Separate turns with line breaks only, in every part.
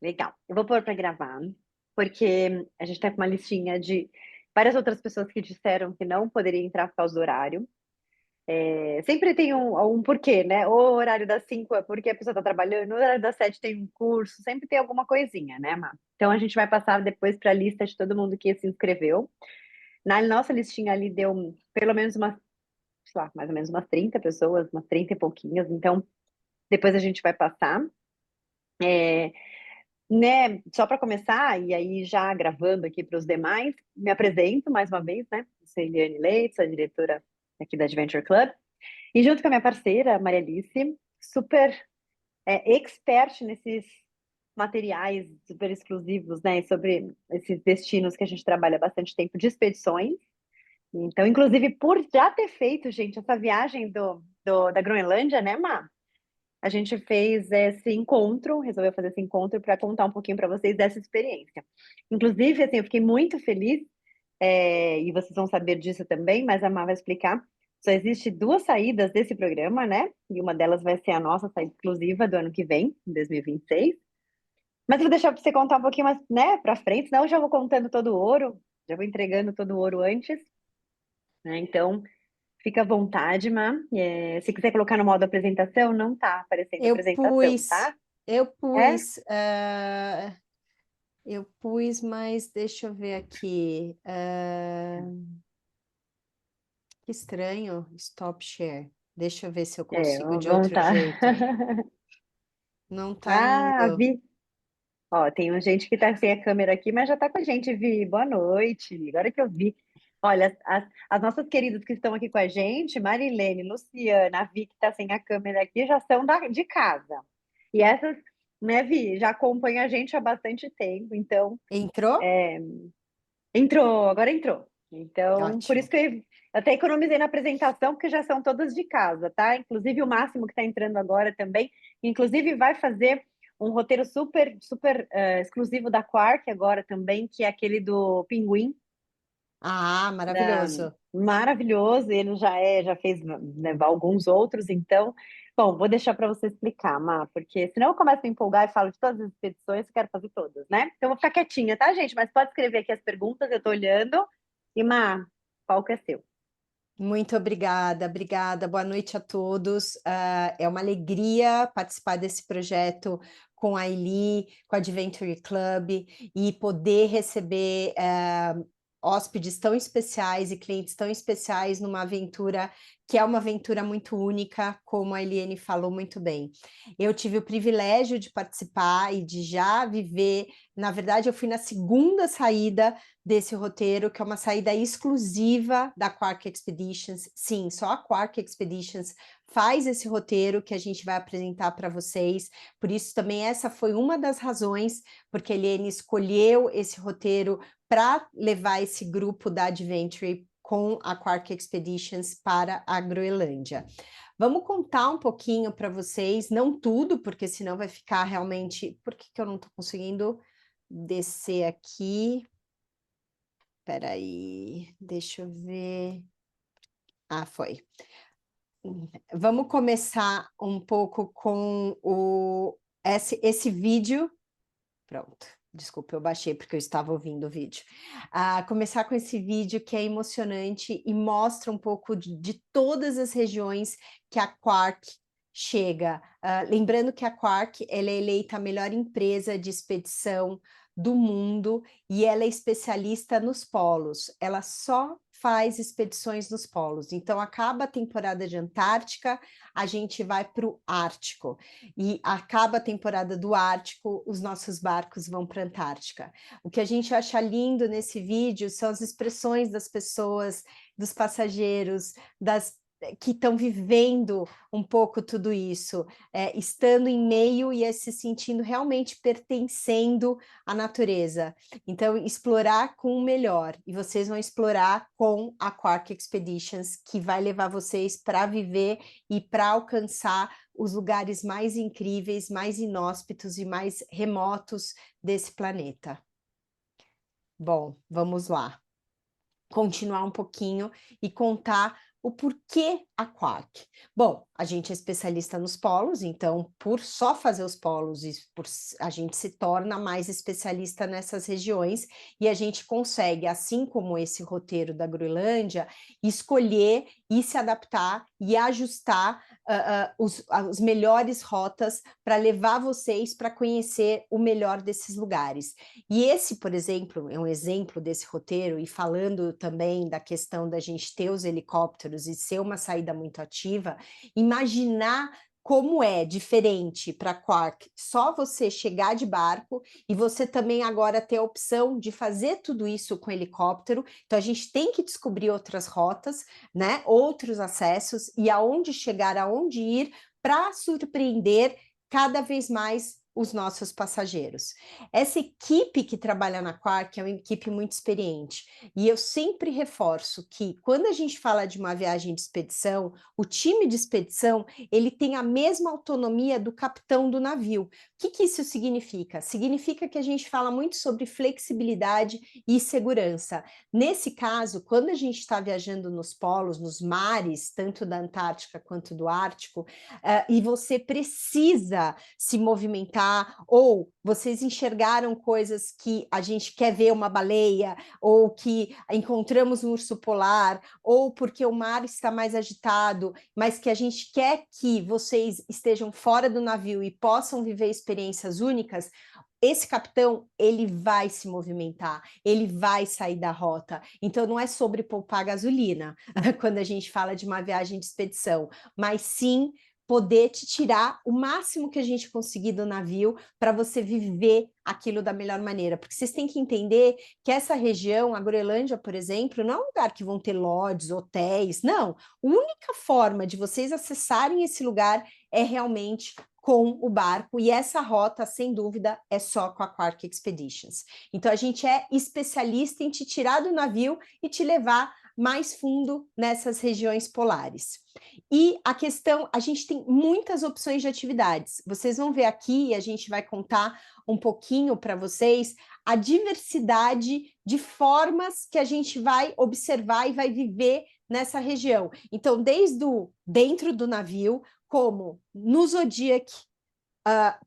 Legal. Eu vou pôr para gravar, porque a gente tá com uma listinha de várias outras pessoas que disseram que não poderia entrar por causa do horário. Sempre tem um porquê, né? O horário das 5 é porque a pessoa está trabalhando, o horário das 7 tem um curso, sempre tem alguma coisinha, né, Má? Então a gente vai passar depois para a lista de todo mundo que se inscreveu. Na nossa listinha ali deu pelo menos umas, sei lá, mais ou menos umas 30 pessoas, umas 30 e pouquinhas, então depois a gente vai passar. É, né, só para começar, e aí já gravando aqui para os demais, me apresento mais uma vez, né? Sou Eliane Leite, sou a diretora aqui da Adventure Club. E junto com a minha parceira, Maria Alice, super expert nesses materiais super exclusivos, né? Sobre esses destinos que a gente trabalha há bastante tempo de expedições. Então, inclusive, por já ter feito, gente, essa viagem da Groenlândia, né, Má? A gente fez esse encontro, resolveu fazer esse encontro para contar um pouquinho para vocês dessa experiência. Inclusive, assim, eu fiquei muito feliz, e vocês vão saber disso também, mas a Má vai explicar. Só existe duas saídas desse programa, né? E uma delas vai ser a nossa saída exclusiva do ano que vem, em 2026. Mas eu vou deixar para você contar um pouquinho mais, né, para frente, senão eu já vou contando todo o ouro, já vou entregando todo o ouro antes, né? Então, fica à vontade, Má. Se quiser colocar no modo apresentação, não tá aparecendo
Eu
apresentação,
pus,
tá?
eu
É?
pus, ah, eu pus, mas deixa eu ver aqui. Que estranho, stop share. Deixa eu ver se eu consigo de
Vamos
outro
tá.
jeito. Não tá
Ah,
indo.
Vi. Ó, tem gente que tá sem a câmera aqui, mas já tá com a gente, Vi. Boa noite. Agora que eu vi. Olha, as nossas queridas que estão aqui com a gente, Marilene, Luciana, a Vi, que tá sem a câmera aqui, já são de casa. E essas, né, Vi, já acompanham a gente há bastante tempo, então
Entrou?
entrou, agora entrou. Então, por isso
Ótimo.
que eu até economizei na apresentação, porque já são todas de casa, tá? Inclusive o Máximo que está entrando agora também. Inclusive vai fazer um roteiro super exclusivo da Quark agora também, que é aquele do Pinguim.
Ah,
Da-
maravilhoso.
Maravilhoso, ele já fez, né, alguns outros, então, bom, vou deixar para você explicar, Má, porque senão eu começo a me empolgar e falo de todas as expedições, eu quero fazer todas, né? Então eu vou ficar quietinha, tá, gente? Mas pode escrever aqui as perguntas, eu tô olhando. E, Má, qual que é seu?
Muito obrigada, obrigada. Boa noite a todos. É uma alegria participar desse projeto com a Eli, com a Adventure Club e poder receber hóspedes tão especiais e clientes tão especiais numa aventura que é uma aventura muito única, como a Eliane falou muito bem. Eu tive o privilégio de participar e de já viver. Na verdade, eu fui na segunda saída desse roteiro, que é uma saída exclusiva da Quark Expeditions. Sim, só a Quark Expeditions faz esse roteiro que a gente vai apresentar para vocês. Por isso, também essa foi uma das razões porque a Eliane escolheu esse roteiro para levar esse grupo da Adventure com a Quark Expeditions para a Groenlândia. Vamos contar um pouquinho para vocês, não tudo, porque senão vai ficar realmente. Por que eu não estou conseguindo descer aqui? Espera aí, deixa eu ver. Ah, foi. Vamos começar um pouco com esse vídeo. Pronto. Desculpa, eu baixei porque eu estava ouvindo o vídeo. Começar com esse vídeo que é emocionante e mostra um pouco de todas as regiões que a Quark chega. Lembrando que a Quark ela é eleita a melhor empresa de expedição do mundo e ela é especialista nos polos. Ela só faz expedições nos polos. Então, acaba a temporada de Antártica, a gente vai para o Ártico. E acaba a temporada do Ártico, os nossos barcos vão para a Antártica. O que a gente acha lindo nesse vídeo são as expressões das pessoas, dos passageiros, que estão vivendo um pouco tudo isso, estando em meio e se sentindo realmente pertencendo à natureza. Então, explorar com o melhor, e vocês vão explorar com a Quark Expeditions, que vai levar vocês para viver e para alcançar os lugares mais incríveis, mais inóspitos e mais remotos desse planeta. Bom, vamos lá. Continuar um pouquinho e contar o porquê a Quark. Bom, a gente é especialista nos polos, então, por só fazer os polos, a gente se torna mais especialista nessas regiões e a gente consegue, assim como esse roteiro da Groenlândia, escolher e se adaptar e ajustar as melhores rotas para levar vocês para conhecer o melhor desses lugares. E esse, por exemplo, é um exemplo desse roteiro, e falando também da questão da gente ter os helicópteros e ser uma saída muito ativa, imaginar como é diferente para Quark só você chegar de barco e você também agora ter a opção de fazer tudo isso com helicóptero. Então a gente tem que descobrir outras rotas, né, outros acessos e aonde chegar, aonde ir para surpreender cada vez mais os nossos passageiros. Essa equipe que trabalha na Quark é uma equipe muito experiente, e eu sempre reforço que quando a gente fala de uma viagem de expedição, o time de expedição, ele tem a mesma autonomia do capitão do navio. O que isso significa? Significa que a gente fala muito sobre flexibilidade e segurança. Nesse caso, quando a gente está viajando nos polos, nos mares, tanto da Antártica quanto do Ártico, e você precisa se movimentar, ou vocês enxergaram coisas que a gente quer ver uma baleia, ou que encontramos um urso polar, ou porque o mar está mais agitado, mas que a gente quer que vocês estejam fora do navio e possam viver experiências únicas, esse capitão, ele vai se movimentar, ele vai sair da rota. Então, não é sobre poupar gasolina, quando a gente fala de uma viagem de expedição, mas sim poder te tirar o máximo que a gente conseguir do navio para você viver aquilo da melhor maneira. Porque vocês têm que entender que essa região, a Groenlândia, por exemplo, não é um lugar que vão ter lodges, hotéis, não. A única forma de vocês acessarem esse lugar é realmente com o barco, e essa rota, sem dúvida, é só com a Quark Expeditions. Então, a gente é especialista em te tirar do navio e te levar mais fundo nessas regiões polares. E a questão, a gente tem muitas opções de atividades. Vocês vão ver aqui, e a gente vai contar um pouquinho para vocês, a diversidade de formas que a gente vai observar e vai viver nessa região. Então, desde o dentro do navio, como no Zodiac,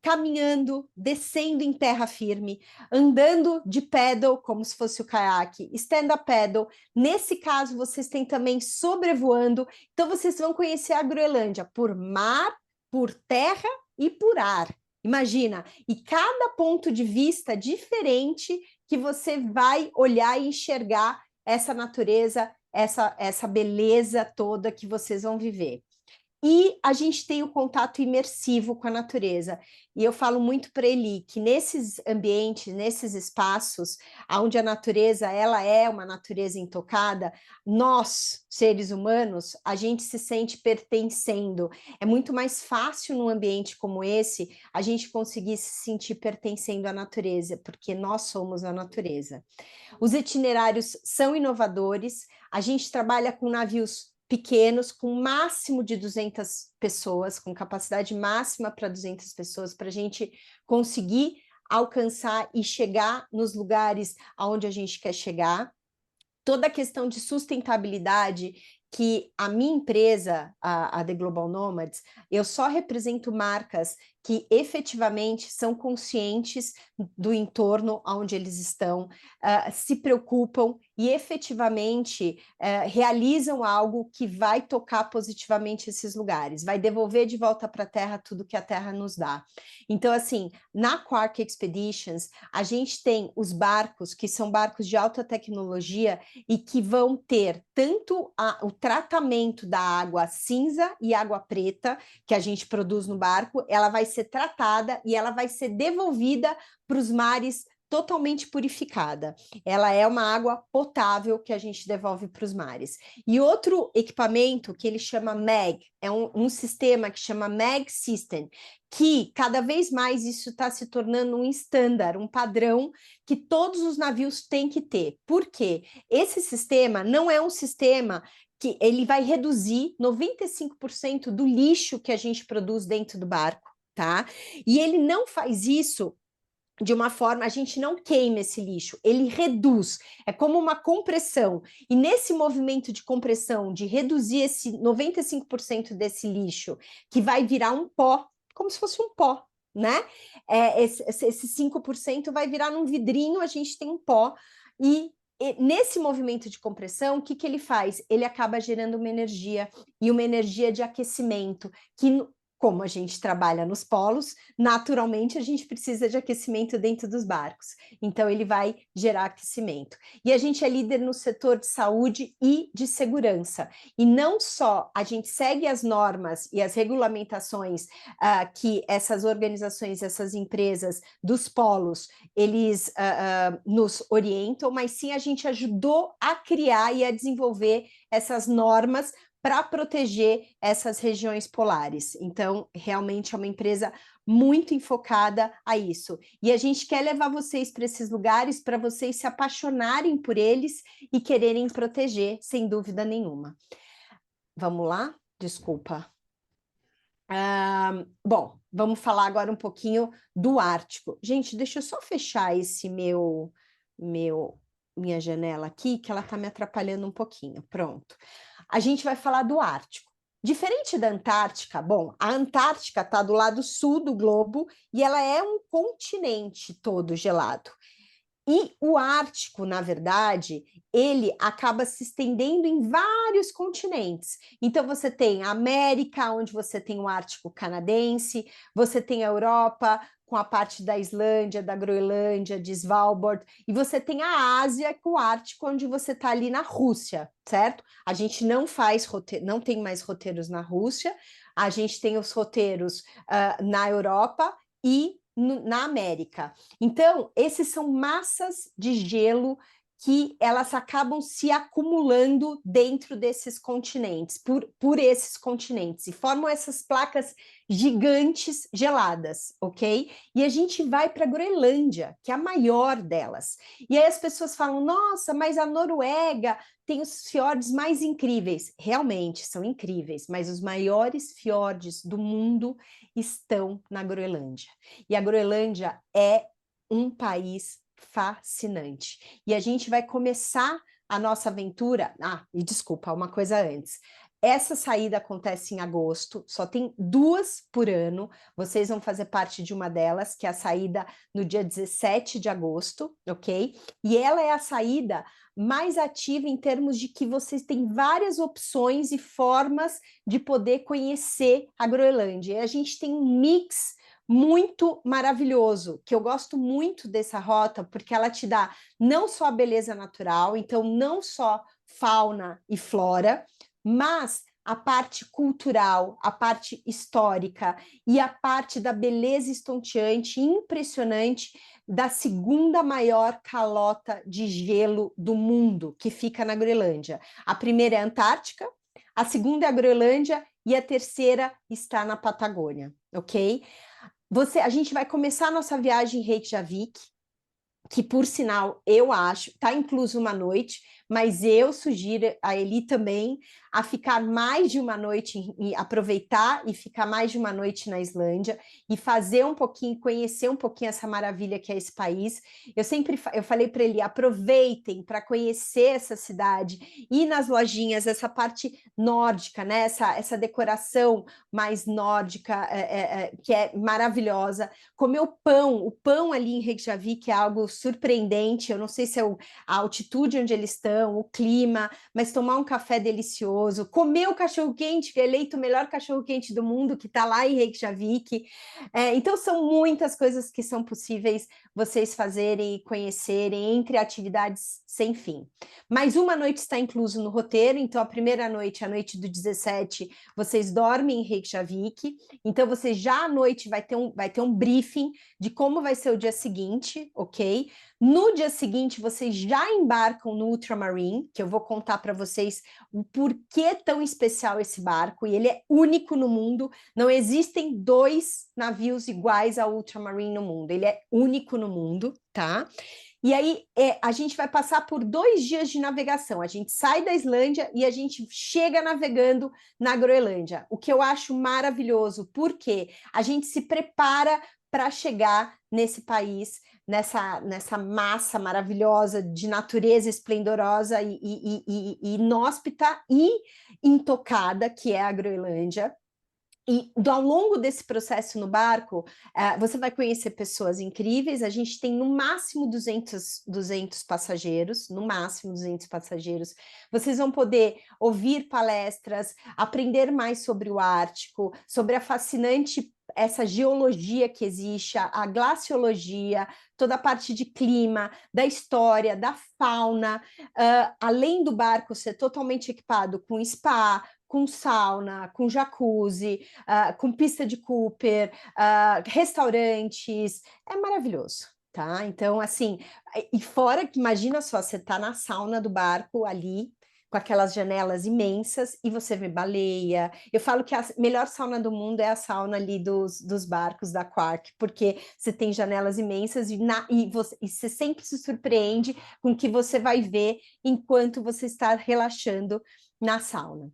caminhando, descendo em terra firme, andando de paddle, como se fosse o caiaque, stand-up paddle. Nesse caso, vocês têm também sobrevoando. Então, vocês vão conhecer a Groenlândia por mar, por terra e por ar. Imagina, e cada ponto de vista diferente que você vai olhar e enxergar essa natureza, essa beleza toda que vocês vão viver. E a gente tem o contato imersivo com a natureza. E eu falo muito para ele que nesses ambientes, nesses espaços, onde a natureza ela é uma natureza intocada, nós, seres humanos, a gente se sente pertencendo. É muito mais fácil num ambiente como esse a gente conseguir se sentir pertencendo à natureza, porque nós somos a natureza. Os itinerários são inovadores, a gente trabalha com navios pequenos, com máximo de 200 pessoas, com capacidade máxima para 200 pessoas, para a gente conseguir alcançar e chegar nos lugares aonde a gente quer chegar. Toda a questão de sustentabilidade que a minha empresa, a The Global Nomads, eu só represento marcas que efetivamente são conscientes do entorno onde eles estão, se preocupam e efetivamente realizam algo que vai tocar positivamente esses lugares, vai devolver de volta para a Terra tudo que a Terra nos dá. Então, assim, na Quark Expeditions, a gente tem os barcos, que são barcos de alta tecnologia e que vão ter tanto o tratamento da água cinza e água preta que a gente produz no barco, ela vai ser tratada e ela vai ser devolvida para os mares totalmente purificada. Ela é uma água potável que a gente devolve para os mares. E outro equipamento que ele chama MAG, é um sistema que chama MAG System, que cada vez mais isso está se tornando um standard, um padrão que todos os navios têm que ter. Por quê? Esse sistema não é um sistema que ele vai reduzir 95% do lixo que a gente produz dentro do barco, tá? E ele não faz isso de uma forma, a gente não queima esse lixo, ele reduz, é como uma compressão. E nesse movimento de compressão, de reduzir esse 95% desse lixo, que vai virar um pó, como se fosse um pó, né? Esse 5% vai virar num vidrinho, a gente tem um pó, e nesse movimento de compressão, o que, que ele faz? Ele acaba gerando uma energia, e uma energia de aquecimento, que como a gente trabalha nos polos, naturalmente a gente precisa de aquecimento dentro dos barcos. Então ele vai gerar aquecimento. E a gente é líder no setor de saúde e de segurança. E não só a gente segue as normas e as regulamentações que essas organizações, essas empresas dos polos, eles nos orientam, mas sim a gente ajudou a criar e a desenvolver essas normas para proteger essas regiões polares. Então, realmente é uma empresa muito enfocada a isso. E a gente quer levar vocês para esses lugares para vocês se apaixonarem por eles e quererem proteger, sem dúvida nenhuma. Vamos lá? Desculpa. Bom, vamos falar agora um pouquinho do Ártico. Gente, deixa eu só fechar esse minha janela aqui, que ela está me atrapalhando um pouquinho. Pronto. A gente vai falar do Ártico. Diferente da Antártica, bom, a Antártica está do lado sul do globo e ela é um continente todo gelado. E o Ártico, na verdade, ele acaba se estendendo em vários continentes. Então, você tem a América, onde você tem o Ártico canadense, você tem a Europa, com a parte da Islândia, da Groenlândia, de Svalbard, e você tem a Ásia com o Ártico, onde você está ali na Rússia, certo? A gente não faz não tem mais roteiros na Rússia, a gente tem os roteiros na Europa e na América. Então, esses são massas de gelo que elas acabam se acumulando dentro desses continentes, por esses continentes, e formam essas placas gigantes geladas, ok? E a gente vai para a Groenlândia, que é a maior delas. E aí as pessoas falam, nossa, mas a Noruega tem os fiordes mais incríveis. Realmente, são incríveis, mas os maiores fiordes do mundo estão na Groenlândia. E a Groenlândia é um país fascinante. E a gente vai começar a nossa aventura. E desculpa, uma coisa antes. Essa saída acontece em agosto, só tem 2 por ano. Vocês vão fazer parte de uma delas, que é a saída no dia 17 de agosto, ok? E ela é a saída mais ativa em termos de que vocês têm várias opções e formas de poder conhecer a Groenlândia. E a gente tem um mix muito maravilhoso, que eu gosto muito dessa rota, porque ela te dá não só a beleza natural, então não só fauna e flora, mas a parte cultural, a parte histórica e a parte da beleza estonteante, impressionante, da segunda maior calota de gelo do mundo, que fica na Groenlândia. A primeira é a Antártica, a segunda é a Groenlândia e a terceira está na Patagônia, ok? A gente vai começar a nossa viagem em Reykjavik, que por sinal, eu acho, está incluso uma noite, mas eu sugiro a Eli também a ficar mais de uma noite, aproveitar e ficar mais de uma noite na Islândia e fazer um pouquinho, conhecer um pouquinho essa maravilha que é esse país. Eu falei para ele, aproveitem para conhecer essa cidade, ir nas lojinhas, essa parte nórdica, né? Essa decoração mais nórdica, que é maravilhosa. Comer o pão ali em Reykjavik é algo surpreendente, eu não sei se é a altitude onde eles estão, o clima, mas tomar um café delicioso, comer o cachorro-quente, que é eleito o melhor cachorro-quente do mundo, que está lá em Reykjavik. Então, são muitas coisas que são possíveis vocês fazerem e conhecerem entre atividades sem fim. Mais uma noite está incluso no roteiro, então a primeira noite, a noite do 17, vocês dormem em Reykjavik, então você já à noite vai ter um briefing de como vai ser o dia seguinte, ok? No dia seguinte, vocês já embarcam no Ultramarine, que eu vou contar para vocês o porquê tão especial esse barco, e ele é único no mundo, não existem 2 navios iguais ao Ultramarine no mundo, ele é único no mundo, tá? E aí a gente vai passar por 2 dias de navegação. A gente sai da Islândia e a gente chega navegando na Groenlândia. O que eu acho maravilhoso, porque a gente se prepara para chegar nesse país, nessa massa maravilhosa de natureza esplendorosa e inóspita e intocada, que é a Groenlândia. E ao longo desse processo no barco, você vai conhecer pessoas incríveis. A gente tem no máximo 200 passageiros, no máximo 200 passageiros. Vocês vão poder ouvir palestras, aprender mais sobre o Ártico, sobre a fascinante essa geologia que existe, a glaciologia, toda a parte de clima, da história, da fauna, além do barco ser totalmente equipado com spa, com sauna, com jacuzzi, com pista de Cooper, restaurantes, é maravilhoso, tá? Então, assim, e fora que, imagina só, você tá na sauna do barco ali, com aquelas janelas imensas, e você vê baleia. Eu falo que a melhor sauna do mundo é a sauna ali dos barcos da Quark, porque você tem janelas imensas e você sempre se surpreende com o que você vai ver enquanto você está relaxando na sauna.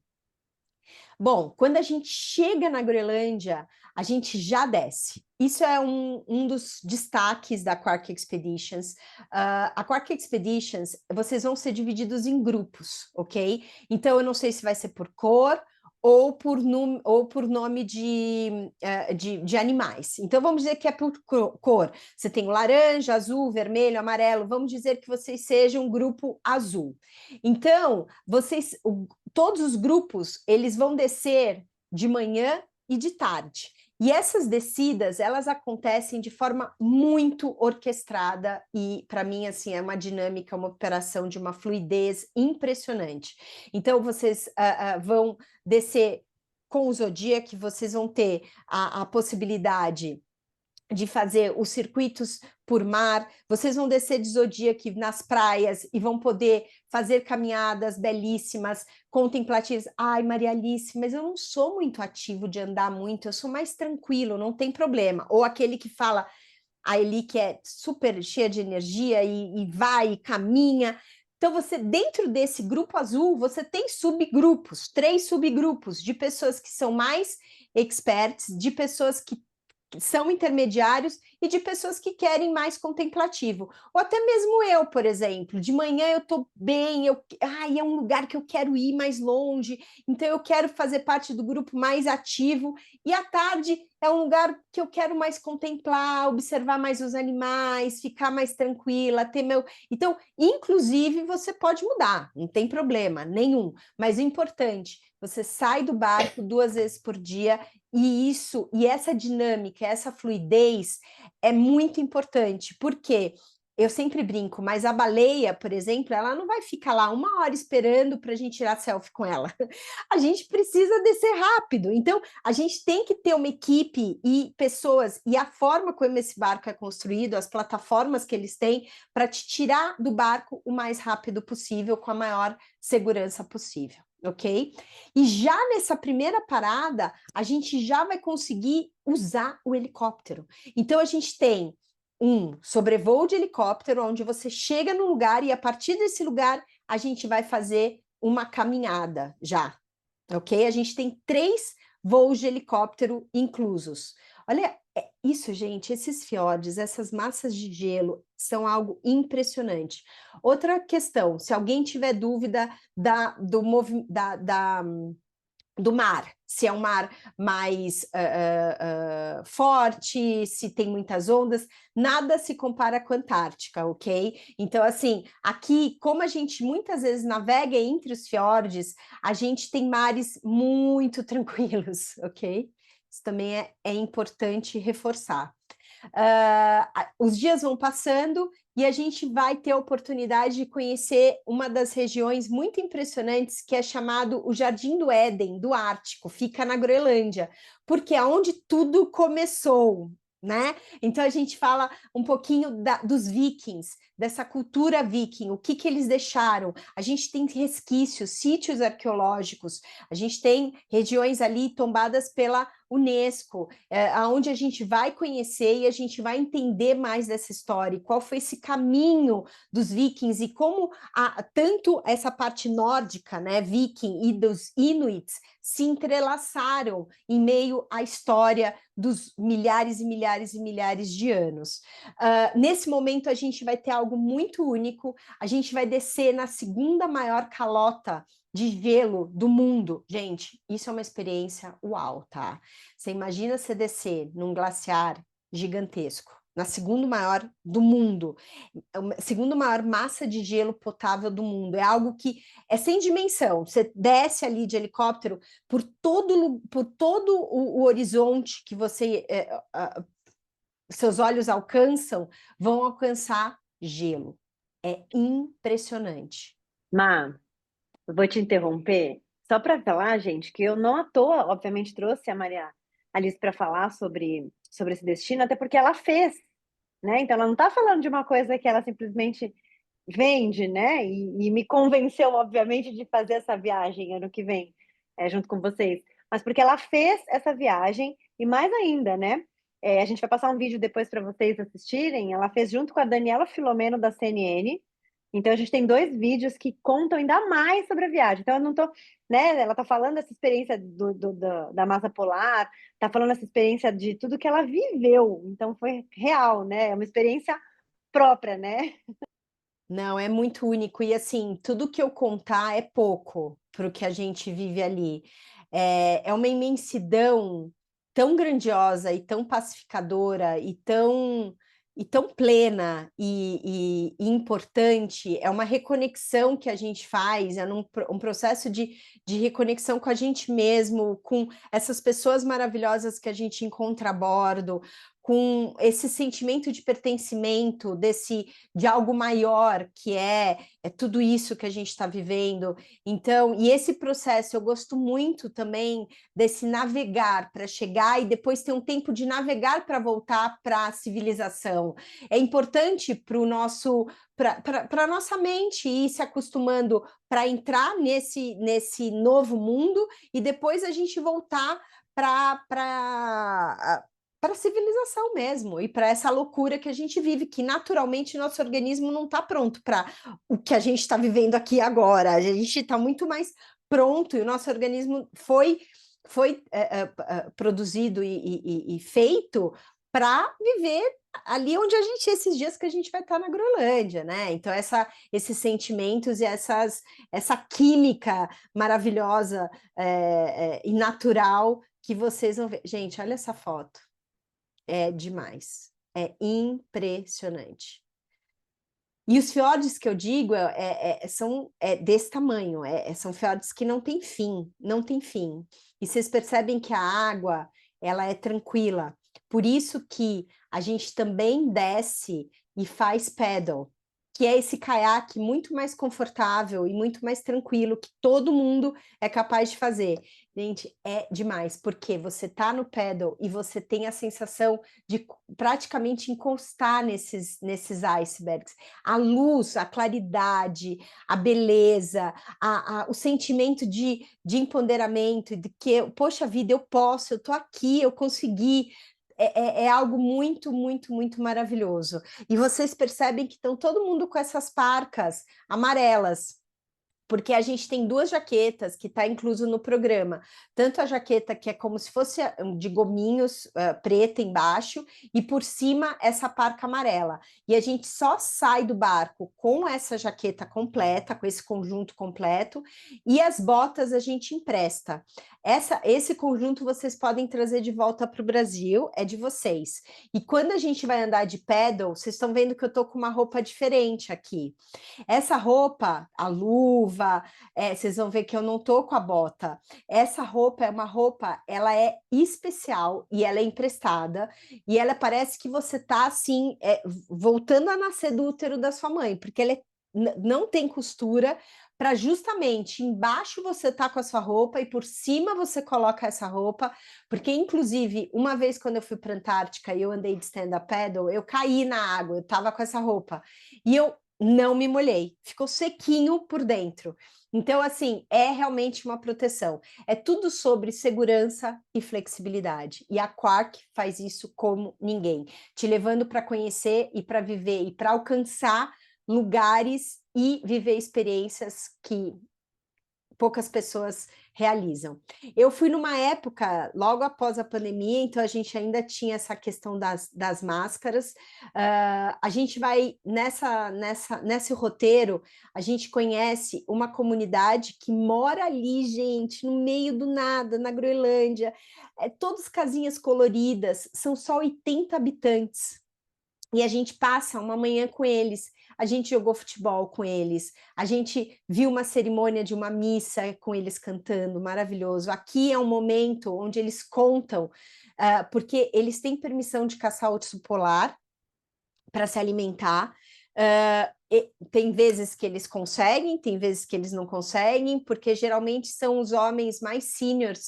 Bom, quando a gente chega na Groenlândia, a gente já desce. Isso é um dos destaques da Quark Expeditions. A Quark Expeditions, vocês vão ser divididos em grupos, ok? Então, eu não sei se vai ser por cor ou por nome de animais. Então, vamos dizer que é por cor. Você tem o laranja, azul, vermelho, amarelo. Vamos dizer que vocês sejam um grupo azul. Então, todos os grupos, eles vão descer de manhã e de tarde. E essas descidas, elas acontecem de forma muito orquestrada e, para mim, assim, é uma dinâmica, uma operação de uma fluidez impressionante. Então, vocês vão descer com o Zodiac, vocês vão ter a possibilidade de fazer os circuitos por mar, vocês vão descer de Zodiac nas praias e vão poder fazer caminhadas belíssimas, contemplativas. Ai, Maria Alice, mas eu não sou muito ativo de andar muito, eu sou mais tranquilo, não tem problema. Ou aquele que fala, a Eli que é super cheia de energia e vai e caminha. Então, você, dentro desse grupo azul, você tem subgrupos, 3 subgrupos de pessoas que são mais experts, de pessoas que são intermediários e de pessoas que querem mais contemplativo. Ou até mesmo eu, por exemplo, de manhã eu estou bem, é um lugar que eu quero ir mais longe, então eu quero fazer parte do grupo mais ativo, e à tarde é um lugar que eu quero mais contemplar, observar mais os animais, ficar mais tranquila, ter meu... Então, inclusive, você pode mudar, não tem problema nenhum, mas o importante, você sai do barco 2 vezes por dia e essa dinâmica, essa fluidez é muito importante, porque eu sempre brinco, mas a baleia, por exemplo, ela não vai ficar lá 1 hora esperando para a gente tirar selfie com ela. A gente precisa descer rápido. Então, a gente tem que ter uma equipe e pessoas, e a forma como esse barco é construído, as plataformas que eles têm, para te tirar do barco o mais rápido possível, com a maior segurança possível. Ok? E já nessa primeira parada, a gente já vai conseguir usar o helicóptero. Então, a gente tem um sobrevoo de helicóptero, onde você chega no lugar e a partir desse lugar a gente vai fazer uma caminhada já, ok? A gente tem 3 voos de helicóptero inclusos. Olha, isso, gente, esses fiordes, essas massas de gelo são algo impressionante. Outra questão, se alguém tiver dúvida do mar, se é um mar mais forte, se tem muitas ondas, nada se compara com a Antártica, ok? Então, assim, aqui, como a gente muitas vezes navega entre os fiordes, a gente tem mares muito tranquilos, ok? Isso também é importante reforçar. Os dias vão passando e a gente vai ter a oportunidade de conhecer uma das regiões muito impressionantes, que é chamado o Jardim do Éden, do Ártico, fica na Groenlândia, porque é onde tudo começou, né? Então a gente fala um pouquinho dos vikings, dessa cultura viking, o que eles deixaram. A gente tem resquícios, sítios arqueológicos, a gente tem regiões ali tombadas pela UNESCO, aonde a gente vai conhecer e a gente vai entender mais dessa história, e qual foi esse caminho dos vikings e como tanto essa parte nórdica, né, viking, e dos inuits se entrelaçaram em meio à história dos milhares e milhares e milhares de anos. Nesse momento, a gente vai ter algo muito único, a gente vai descer na segunda maior calota de gelo do mundo. Gente, isso é uma experiência uau, tá? Você imagina você descer num glaciar gigantesco, na segunda maior do mundo, a segunda maior massa de gelo potável do mundo. É algo que é sem dimensão. Você desce ali de helicóptero por todo o horizonte que seus olhos alcançam, vão alcançar gelo. É impressionante.
Má, eu vou te interromper só para falar, gente, que eu não à toa, obviamente, trouxe a Maria Alice para falar sobre esse destino, até porque ela fez, né? Então, ela não está falando de uma coisa que ela simplesmente vende, né? E me convenceu, obviamente, de fazer essa viagem ano que vem, junto com vocês. Mas porque ela fez essa viagem, e mais ainda, né? A gente vai passar um vídeo depois para vocês assistirem. Ela fez junto com a Daniela Filomeno, da CNN. Então, a gente tem dois vídeos que contam ainda mais sobre a viagem. Então, eu não tô, né? Ela tá falando dessa experiência da massa polar, tá falando dessa experiência de tudo que ela viveu. Então, foi real, né? É uma experiência própria, né?
Não, é muito único. E assim, tudo que eu contar é pouco para o que a gente vive ali. É uma imensidão tão grandiosa e tão pacificadora e tão plena e importante. É uma reconexão que a gente faz, um processo de reconexão com a gente mesmo, com essas pessoas maravilhosas que a gente encontra a bordo, com esse sentimento de pertencimento, de algo maior, que é tudo isso que a gente está vivendo. Então, e esse processo, eu gosto muito também desse navegar para chegar e depois ter um tempo de navegar para voltar para a civilização. É importante para o nosso, para a nossa mente ir se acostumando para entrar nesse novo mundo e depois a gente voltar para a civilização mesmo e para essa loucura que a gente vive, que naturalmente nosso organismo não está pronto para o que a gente está vivendo aqui agora. A gente está muito mais pronto e o nosso organismo foi produzido e feito para viver ali onde a gente, esses dias que a gente vai estar na Groenlândia, né? Então, esses sentimentos e essa química maravilhosa e natural que vocês vão ver. Gente, olha essa foto. É demais. É impressionante. E os fiordes que eu digo são desse tamanho, são fiordes que não tem fim, não tem fim. E vocês percebem que a água, ela é tranquila. Por isso que a gente também desce e faz paddle, que é esse caiaque muito mais confortável e muito mais tranquilo, que todo mundo é capaz de fazer. Gente, é demais, porque você tá no paddle e você tem a sensação de praticamente encostar nesses icebergs. A luz, a claridade, a beleza, o sentimento de empoderamento, de que, poxa vida, eu posso, eu tô aqui, eu consegui. É algo muito, muito, muito maravilhoso. E vocês percebem que estão todo mundo com essas parcas amarelas, porque a gente tem duas jaquetas que está incluso no programa, tanto a jaqueta que é como se fosse de gominhos preta embaixo e por cima essa parca amarela. E a gente só sai do barco com essa jaqueta completa, com esse conjunto completo, e as botas a gente empresta. Esse conjunto vocês podem trazer de volta para o Brasil, é de vocês. E quando a gente vai andar de paddle, vocês estão vendo que eu estou com uma roupa diferente aqui. Essa roupa, a luva, vocês vão ver que eu não tô com a bota. Essa roupa é uma roupa, ela é especial e ela é emprestada e ela parece que você tá assim, voltando a nascer do útero da sua mãe, porque ela não tem costura para justamente embaixo você tá com a sua roupa e por cima você coloca essa roupa, porque inclusive uma vez quando eu fui para a Antártica e eu andei de stand-up paddle, eu caí na água, eu tava com essa roupa e eu não me molhei, ficou sequinho por dentro. Então, assim, é realmente uma proteção. É tudo sobre segurança e flexibilidade. E a Quark faz isso como ninguém, te levando para conhecer e para viver e para alcançar lugares e viver experiências que poucas pessoas realizam. Eu fui numa época, logo após a pandemia, então a gente ainda tinha essa questão das máscaras. A gente vai nesse roteiro, a gente conhece uma comunidade que mora ali, gente, no meio do nada, na Groenlândia. Todas casinhas coloridas, são só 80 habitantes. E a gente passa uma manhã com eles, a gente jogou futebol com eles, a gente viu uma cerimônia de uma missa com eles cantando, maravilhoso. Aqui é um momento onde eles contam, porque eles têm permissão de caçar urso polar para se alimentar. Tem vezes que eles conseguem, tem vezes que eles não conseguem, porque geralmente são os homens mais seniors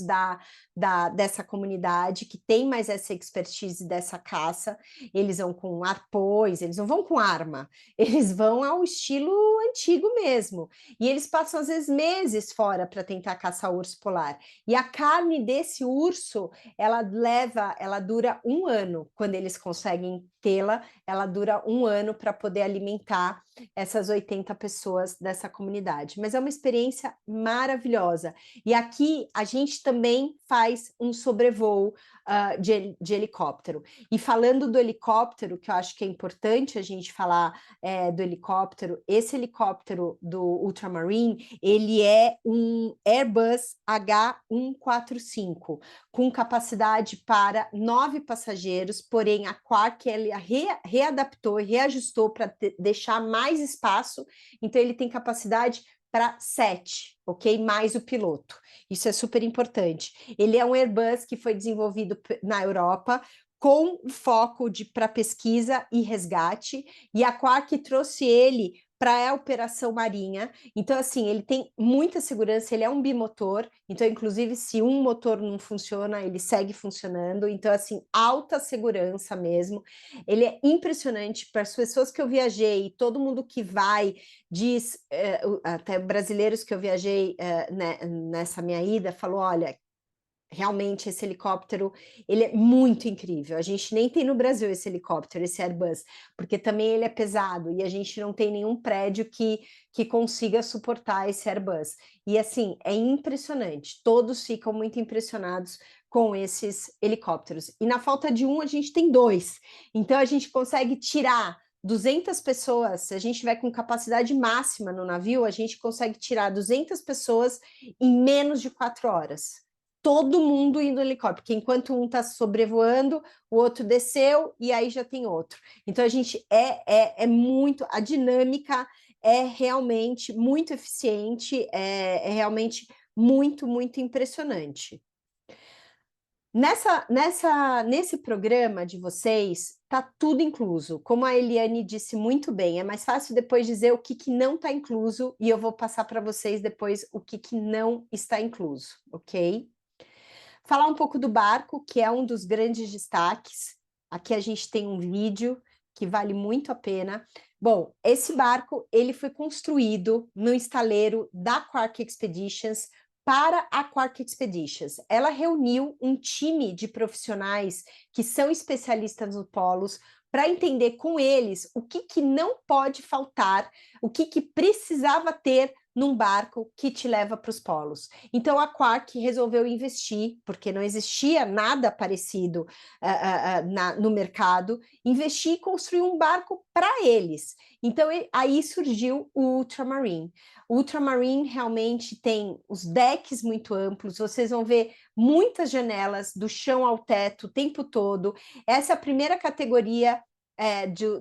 dessa comunidade, que tem mais essa expertise dessa caça. Eles vão com arpões, eles não vão com arma, eles vão ao estilo antigo mesmo. E eles passam, às vezes, meses fora para tentar caçar urso polar. E a carne desse urso, ela dura 1 ano, quando eles conseguem tê-la, ela dura 1 ano para poder alimentar essas 80 pessoas dessa comunidade. Mas é uma experiência maravilhosa. E aqui a gente também faz um sobrevoo de helicóptero. E falando do helicóptero, que eu acho que é importante a gente falar do helicóptero, esse helicóptero do Ultramarine, ele é um Airbus H145, com capacidade para 9 passageiros, porém a Quark ele readaptou e reajustou para deixar mais espaço, então ele tem capacidade para 7, ok? Mais o piloto. Isso é super importante. Ele é um Airbus que foi desenvolvido na Europa, com foco para pesquisa e resgate, e a Quark trouxe ele para a operação marinha. Então, assim, ele tem muita segurança, ele é um bimotor, então, inclusive, se um motor não funciona, ele segue funcionando. Então, assim, alta segurança mesmo. Ele é impressionante para as pessoas que eu viajei, todo mundo que vai diz, até brasileiros que eu viajei nessa minha ida, falou, olha, realmente esse helicóptero, ele é muito incrível. A gente nem tem no Brasil esse helicóptero, esse Airbus, porque também ele é pesado e a gente não tem nenhum prédio que consiga suportar esse Airbus. E assim, é impressionante. Todos ficam muito impressionados com esses helicópteros. E na falta de um, a gente tem 2. Então a gente consegue tirar 200 pessoas, se a gente tiver com capacidade máxima no navio, a gente consegue tirar 200 pessoas em menos de 4 horas. Todo mundo indo no helicóptero, porque enquanto um está sobrevoando, o outro desceu e aí já tem outro. Então a gente é muito, a dinâmica é realmente muito eficiente, realmente muito impressionante. Nesse programa de vocês, tá tudo incluso. Como a Eliane disse muito bem, é mais fácil depois dizer o que não está incluso, e eu vou passar para vocês depois o que não está incluso, ok? Falar um pouco do barco, que é um dos grandes destaques. Aqui a gente tem um vídeo que vale muito a pena. Bom, esse barco ele foi construído no estaleiro da Quark Expeditions para a Quark Expeditions. Ela reuniu um time de profissionais que são especialistas nos polos para entender com eles o que não pode faltar, o que precisava ter num barco que te leva para os polos. Então a Quark resolveu investir, porque não existia nada parecido no mercado, investir e construir um barco para eles. Então aí surgiu o Ultramarine. O Ultramarine realmente tem os decks muito amplos, vocês vão ver muitas janelas do chão ao teto o tempo todo. Essa é a primeira categoria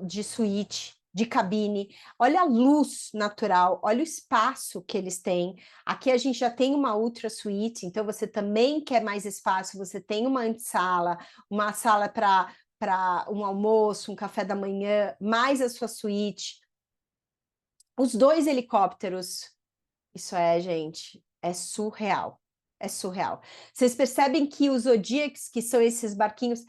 de suíte, de cabine. Olha a luz natural, olha o espaço que eles têm. Aqui a gente já tem uma ultra suíte, então você também quer mais espaço, você tem uma antessala, uma sala para um almoço, um café da manhã, mais a sua suíte. Os 2 helicópteros, isso gente, é surreal. É surreal. Vocês percebem que os Zodiacs, que são esses barquinhos,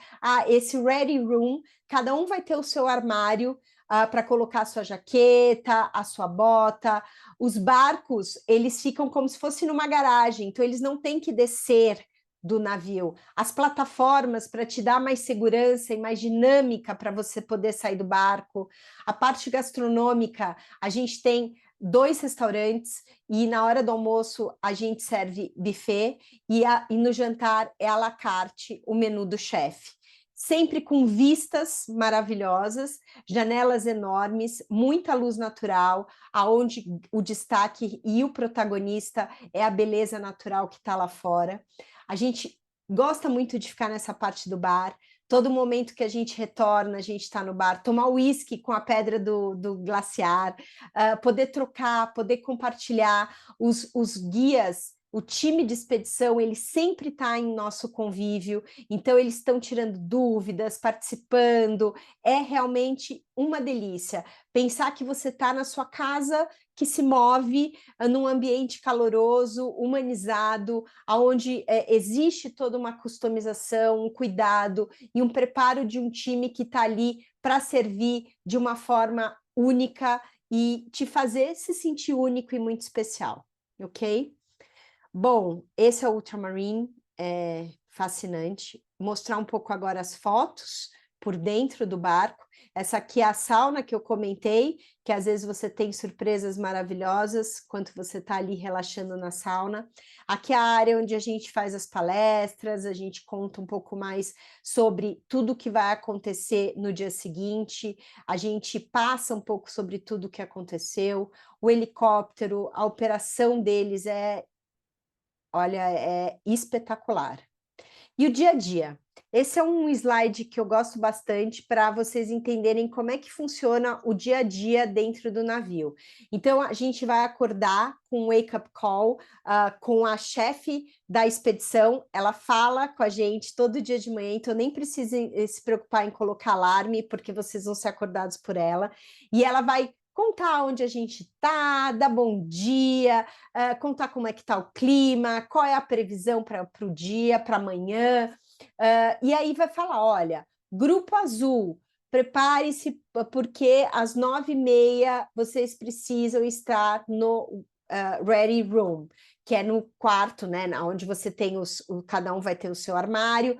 esse Ready Room, cada um vai ter o seu armário para colocar a sua jaqueta, a sua bota. Os barcos, eles ficam como se fosse numa garagem, então eles não têm que descer do navio. As plataformas para te dar mais segurança e mais dinâmica para você poder sair do barco. A parte gastronômica, a gente tem 2 restaurantes e na hora do almoço a gente serve buffet e no jantar é à la carte o menu do chefe. Sempre com vistas maravilhosas, janelas enormes, muita luz natural, aonde o destaque e o protagonista é a beleza natural que está lá fora. A gente gosta muito de ficar nessa parte do bar. Todo momento que a gente retorna, a gente está no bar, tomar uísque com a pedra do glaciar, poder trocar, poder compartilhar. Os guias, o time de expedição, ele sempre está em nosso convívio, então eles estão tirando dúvidas, participando. É realmente uma delícia. Pensar que você está na sua casa, que se move num ambiente caloroso, humanizado, onde existe toda uma customização, um cuidado e um preparo de um time que está ali para servir de uma forma única e te fazer se sentir único e muito especial, ok? Bom, esse é o Ultramarine, é fascinante. Mostrar um pouco agora as fotos por dentro do barco. Essa aqui é a sauna que eu comentei, que às vezes você tem surpresas maravilhosas quando você está ali relaxando na sauna. Aqui é a área onde a gente faz as palestras, a gente conta um pouco mais sobre tudo que vai acontecer no dia seguinte, a gente passa um pouco sobre tudo o que aconteceu, o helicóptero, a operação deles olha, é espetacular. E o dia a dia? Esse é um slide que eu gosto bastante para vocês entenderem como é que funciona o dia a dia dentro do navio. Então, a gente vai acordar com um wake-up call com a chefe da expedição. Ela fala com a gente todo dia de manhã, então nem precisa se preocupar em colocar alarme, porque vocês vão ser acordados por ela. E ela vai contar onde a gente está, dar bom dia, contar como é que está o clima, qual é a previsão para o dia, para amanhã. E aí vai falar, olha, Grupo Azul, prepare-se porque às 9h30 vocês precisam estar no Ready Room, que é no quarto, né, onde você tem cada um vai ter o seu armário,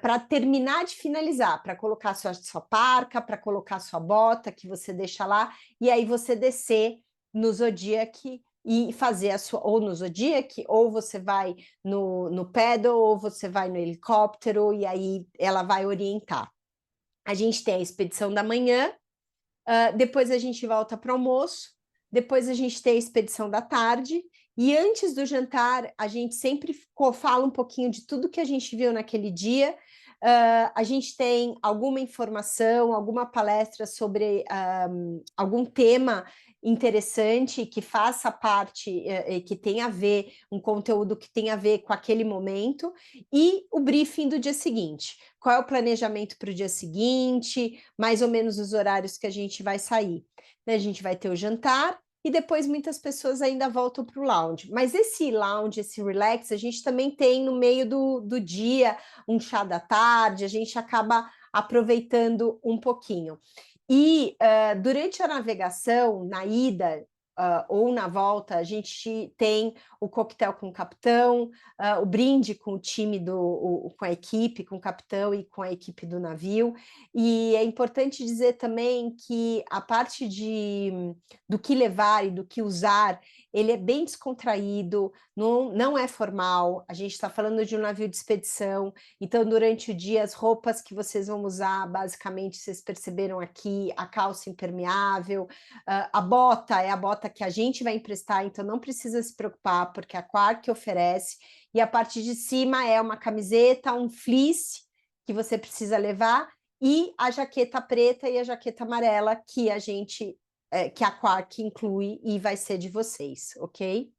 para terminar de finalizar, para colocar sua parca, para colocar sua bota, que você deixa lá, e aí você descer no Zodiac e fazer a sua, ou no Zodiac, ou você vai no paddle, ou você vai no helicóptero, e aí ela vai orientar. A gente tem a expedição da manhã, depois a gente volta para o almoço, depois a gente tem a expedição da tarde, e antes do jantar, a gente sempre fala um pouquinho de tudo que a gente viu naquele dia. A gente tem alguma informação, alguma palestra sobre algum tema interessante que faça parte, que tenha a ver, um conteúdo que tenha a ver com aquele momento, e o briefing do dia seguinte. Qual é o planejamento para o dia seguinte, mais ou menos os horários que a gente vai sair. A gente vai ter o jantar, e depois muitas pessoas ainda voltam para o lounge. Mas esse lounge, esse relax, a gente também tem no meio do dia, um chá da tarde, a gente acaba aproveitando um pouquinho. E durante a navegação, na ida ou na volta, a gente tem o coquetel com o capitão, o brinde com o time, com a equipe, com o capitão e com a equipe do navio. E é importante dizer também que a parte do que levar e do que usar, ele é bem descontraído, não é formal, a gente está falando de um navio de expedição, então durante o dia as roupas que vocês vão usar, basicamente, vocês perceberam aqui, a calça impermeável, a bota é a bota que a gente vai emprestar, então não precisa se preocupar, porque a Quark oferece, e a parte de cima é uma camiseta, um fleece que você precisa levar, e a jaqueta preta e a jaqueta amarela que que a Quark inclui e vai ser de vocês, ok?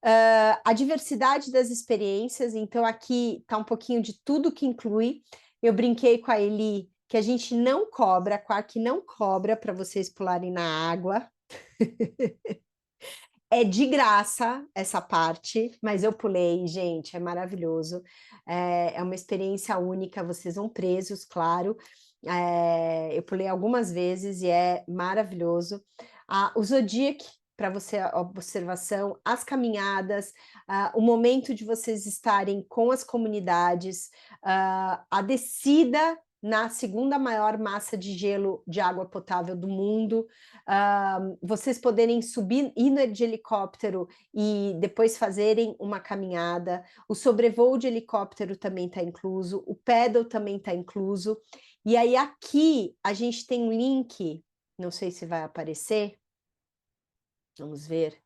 A diversidade das experiências, então aqui está um pouquinho de tudo que inclui. Eu brinquei com a Eli que a gente não cobra, a Quark não cobra para vocês pularem na água. É de graça essa parte, mas eu pulei, gente, é maravilhoso. É uma experiência única, vocês vão presos, claro. Eu pulei algumas vezes e é maravilhoso. O Zodiac, para você, a observação, as caminhadas, o momento de vocês estarem com as comunidades, a descida na segunda maior massa de gelo de água potável do mundo, vocês poderem subir, ir de helicóptero e depois fazerem uma caminhada, o sobrevoo de helicóptero também está incluso, o paddle também está incluso, e aí aqui a gente tem um link, não sei se vai aparecer, vamos ver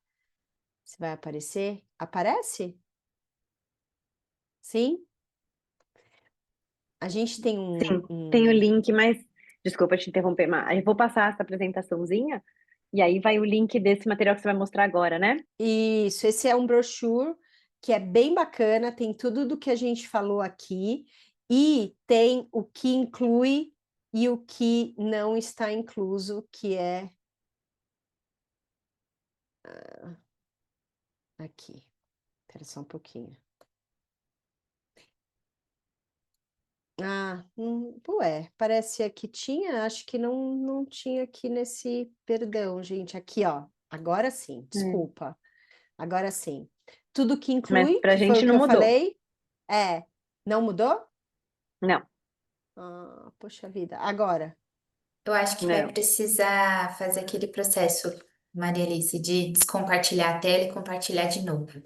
se vai aparecer, aparece? Sim? A gente tem
Sim, tem o
um
link, mas desculpa te interromper, mas eu vou passar essa apresentaçãozinha e aí vai o link desse material que você vai mostrar agora, né?
Isso, esse é um brochure que é bem bacana, tem tudo do que a gente falou aqui e tem o que inclui e o que não está incluso, que é aqui. Espera só um pouquinho. Ué, parecia que tinha, acho que não tinha aqui nesse, perdão, gente, aqui, ó, agora sim,
É.
desculpa, agora sim. Tudo que
Mas
inclui,
pra
que foi
gente
o que
não
eu
mudou.
falei, não mudou?
Não,
Poxa vida, agora.
Eu acho que vai
não.
precisar fazer aquele processo, Maria Alice, de descompartilhar a tela e compartilhar de novo.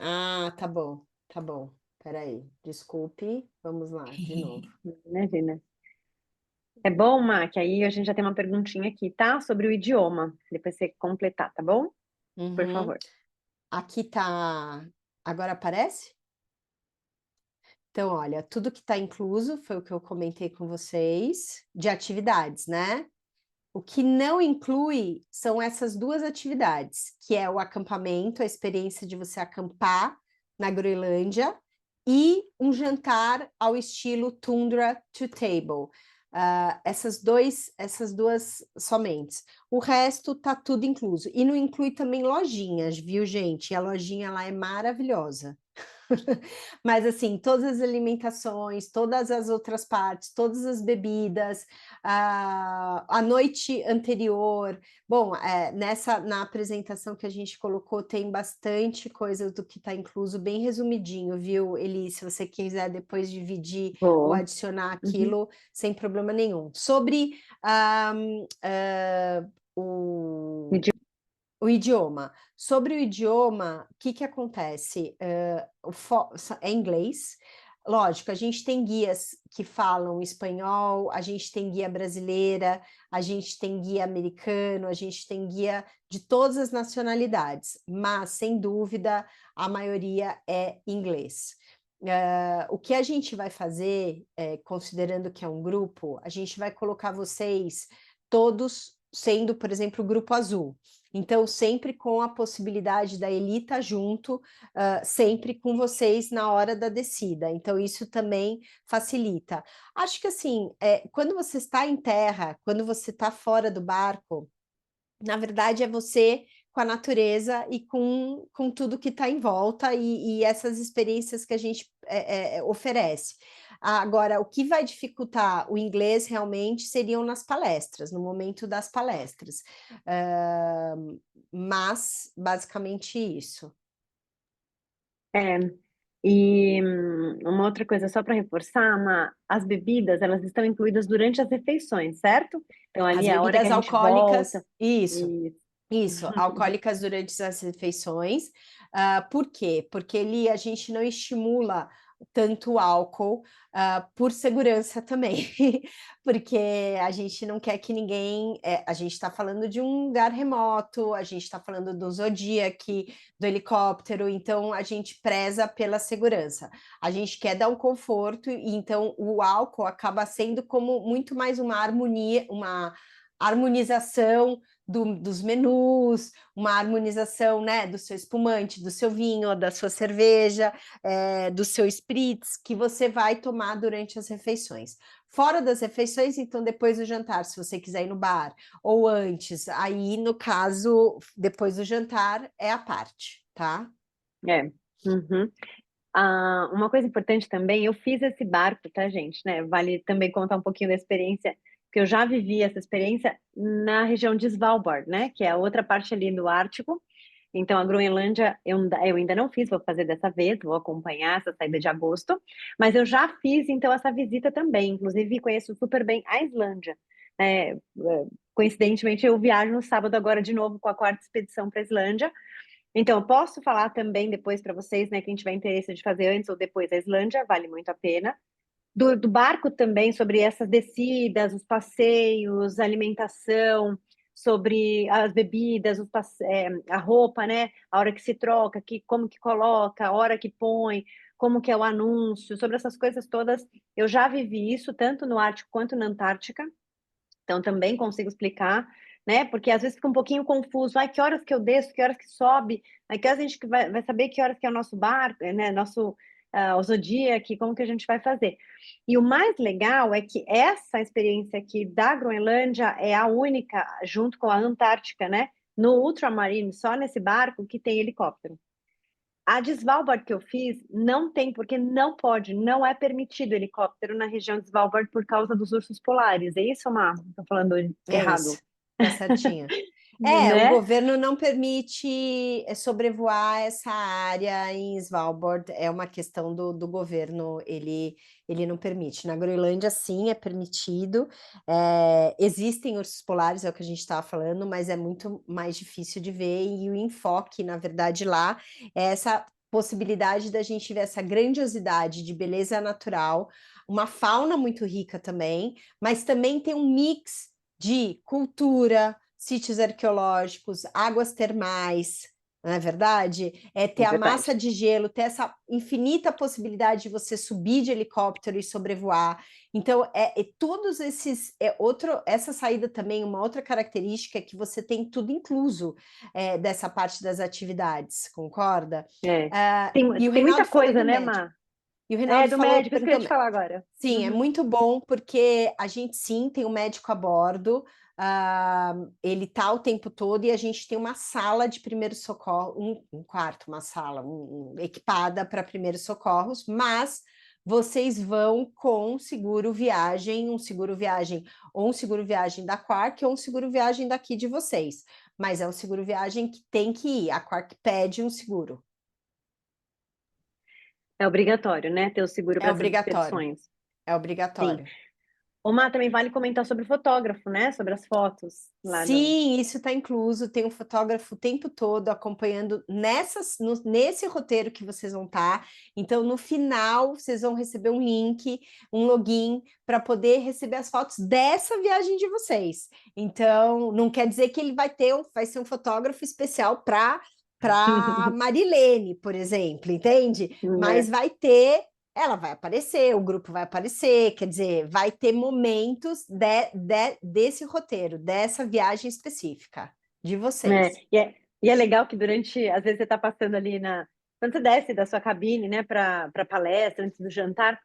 Tá bom, tá bom. Peraí, desculpe, vamos lá, de novo.
Imagina. É bom, Má, que aí a gente já tem uma perguntinha aqui, tá? Sobre o idioma. Depois você completar, tá bom? Por
Uhum.
favor.
Aqui tá. Agora aparece? Então, olha, tudo que está incluso foi o que eu comentei com vocês, de atividades, né? O que não inclui são essas duas atividades, que é o acampamento, a experiência de você acampar na Groenlândia, e um jantar ao estilo Tundra to Table. Essas duas somente. O resto tá tudo incluso. E não inclui também lojinhas, viu, gente? E a lojinha lá é maravilhosa. Mas assim, todas as alimentações, todas as outras partes, todas as bebidas, a noite anterior. Bom, na apresentação que a gente colocou, tem bastante coisa do que está incluso, bem resumidinho, viu, Eli? Se você quiser depois dividir ou
Vou.
adicionar
Uhum.
aquilo, sem problema nenhum. Sobre ah, o idioma. Sobre o idioma, o que acontece? É inglês. Lógico, a gente tem guias que falam espanhol, a gente tem guia brasileira, a gente tem guia americano, a gente tem guia de todas as nacionalidades, mas, sem dúvida, a maioria é inglês. O que a gente vai fazer, considerando que é um grupo, a gente vai colocar vocês todos sendo, por exemplo, o grupo azul. Então, sempre com a possibilidade da Elita junto, sempre com vocês na hora da descida. Então, isso também facilita. Acho que assim, quando você está em terra, quando você está fora do barco, na verdade é você com a natureza e com tudo que está em volta e essas experiências que a gente oferece. Agora, o que vai dificultar o inglês realmente seriam nas palestras, no momento das palestras. Mas, basicamente, isso.
É. E uma outra coisa, só para reforçar, as bebidas, elas estão incluídas durante as refeições, certo? Então, ali
As
é a hora que
bebidas
a gente
alcoólicas,
volta.
isso.
E...
Isso, alcoólicas durante as refeições. Por quê? Porque a gente não estimula tanto o álcool, por segurança também, porque a gente não quer que ninguém. A gente está falando de um lugar remoto, a gente está falando do Zodiac, do helicóptero, então a gente preza pela segurança. A gente quer dar um conforto, e então o álcool acaba sendo como muito mais uma harmonia, uma harmonização dos menus, uma harmonização, né, do seu espumante, do seu vinho, da sua cerveja, do seu spritz, que você vai tomar durante as refeições. Fora das refeições, então, depois do jantar, se você quiser ir no bar, ou antes, aí, no caso, depois do jantar, é a parte, tá?
É. Uhum. Uma coisa importante também, eu fiz esse barco, tá, gente, né? Vale também contar um pouquinho da experiência, que eu já vivi essa experiência na região de Svalbard, né? Que é a outra parte ali do Ártico. Então, a Groenlândia eu ainda não fiz, vou fazer dessa vez, vou acompanhar essa saída de agosto, mas eu já fiz, então, essa visita também. Inclusive, conheço super bem a Islândia. Coincidentemente, eu viajo no sábado agora de novo com a quarta expedição para a Islândia. Então, eu posso falar também depois para vocês, né? Quem tiver interesse de fazer antes ou depois a Islândia, vale muito a pena. Do barco também, sobre essas descidas, os passeios, a alimentação, sobre as bebidas, a roupa, né? A hora que se troca, como que coloca, a hora que põe, como que é o anúncio, sobre essas coisas todas. Eu já vivi isso, tanto no Ártico quanto na Antártica. Então, também consigo explicar, né? Porque às vezes fica um pouquinho confuso. Ai, que horas que eu desço, que horas que sobe? Aí que horas a gente vai saber que horas que é o nosso barco, né? O zodíaco, como que a gente vai fazer. E o mais legal é que essa experiência aqui da Groenlândia é a única, junto com a Antártica, né? No Ultramarine, só nesse barco, que tem helicóptero. A de Svalbard que eu fiz não tem, porque não pode, não é permitido helicóptero na região de Svalbard por causa dos ursos polares. É isso, Mar? Estou falando
É
errado.
isso, tá certinho. O
Né?
governo não permite sobrevoar essa área em Svalbard, é uma questão do governo, ele não permite. Na Groenlândia, sim, é permitido. Existem ursos polares, é o que a gente estava falando, mas é muito mais difícil de ver, e o enfoque, na verdade, lá é essa possibilidade da gente ver essa grandiosidade de beleza natural, uma fauna muito rica também, mas também tem um mix de cultura, sítios arqueológicos, águas termais, não é verdade? Ter
É
a massa
verdade.
de gelo, ter essa infinita possibilidade de você subir de helicóptero e sobrevoar. Então, todos esses. Essa saída também, uma outra característica é que você tem tudo incluso dessa parte das atividades, concorda?
É.
E o
Tem muita
Reinaldo falou
coisa,
do
né,
médico.
Mar?
E o
É,
Reinaldo
do
falou,
médico, isso que eu ia
perguntou.
te falar agora.
Sim, é
Uhum.
muito bom porque a gente sim tem um médico a bordo, ele tá o tempo todo, e a gente tem uma sala de primeiros socorros, um quarto, uma sala equipada para primeiros socorros, mas vocês vão com seguro viagem, um seguro viagem da Quark ou um seguro viagem daqui de vocês, mas é um seguro viagem que tem que ir, a Quark pede um seguro.
É obrigatório, né? Ter o seguro
É
para essas
obrigatório,
expedições.
é
Sim.
obrigatório.
O Mar também vale comentar sobre o fotógrafo, né? Sobre as fotos lá no.
Sim, isso está incluso. Tem um fotógrafo o tempo todo acompanhando nesse roteiro que vocês vão estar. Então, no final, vocês vão receber um link, um login, para poder receber as fotos dessa viagem de vocês. Então, não quer dizer que ele vai ser um fotógrafo especial para Marilene, por exemplo, entende? Mas
Né?
ela vai aparecer, o grupo vai aparecer, quer dizer, vai ter momentos desse roteiro, dessa viagem específica de vocês.
E é legal que durante, às vezes você está passando ali quando você desce da sua cabine, né, para palestra, antes do jantar,